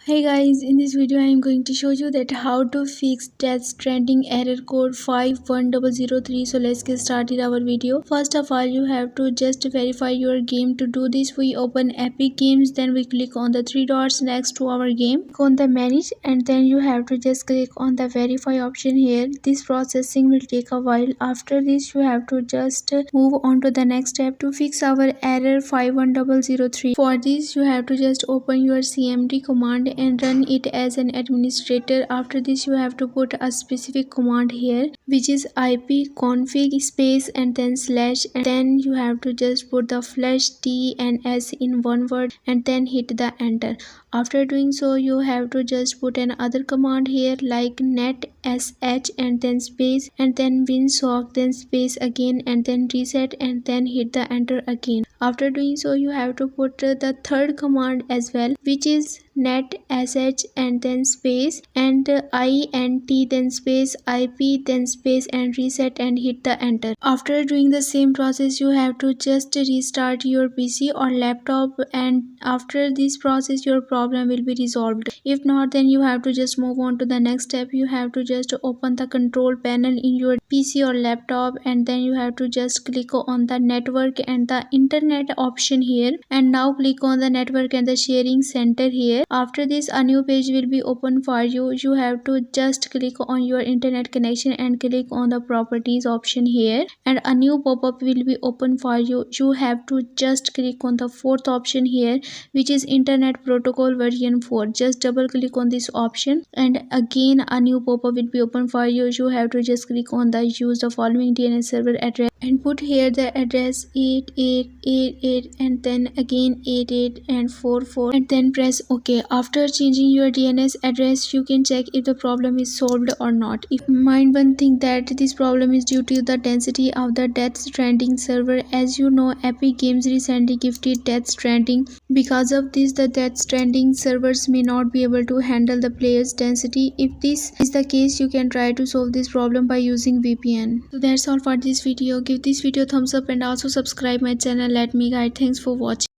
Hey guys, in this video I am going to show you that how to fix Death Stranding error code 51003. So let's get started our video. First of all, you have to just verify your game. To do this, we open Epic Games, then we click on the three dots next to our game. Click on the manage and then you have to just click on the verify option here. This processing will take a while. After this, you have to just move on to the next step to fix our error 51003. For this, you have to just open your CMD command and run it as an administrator. After this, you have to put a specific command here, which is ipconfig space and then slash, and then you have to just put the flash t and s in one word and then hit the enter. After doing so, you have to just put another command here like net sh and then space and then winsock, then space again and then reset and then hit the enter again. After doing so, you have to put the third command as well, which is net sh and then space and int then space ip then space and reset and hit the enter. After doing the same process, you have to just restart your PC or laptop, and after this process your problem will be resolved. If not, then you have to just move on to the next step. You have to just open the control panel in your PC or laptop, and then you have to just click on the network and the internet option here, and now click on the network and the sharing center here. After this, a new page will be open for you. You have to just click on your internet connection and click on the properties option here, and a new pop-up will be open for you. You have to just click on the fourth option here, which is internet protocol version 4. Just double click on this option and again a new pop-up will be open for you. You have to just click on the use the following DNS server address and put here the address 8888 and then again 88 and 44 and then press OK. After changing your DNS address, you can check if the problem is solved or not. If mind one thing that this problem is due to the density of the Death Stranding server. As you know, Epic Games recently gifted Death Stranding. Because of this, the Death Stranding servers may not be able to handle the player's density. If this is the case, you can try to solve this problem by using VPN. So that's all for this video. Give this video a thumbs up and also subscribe my channel. Let me guide. Thanks for watching.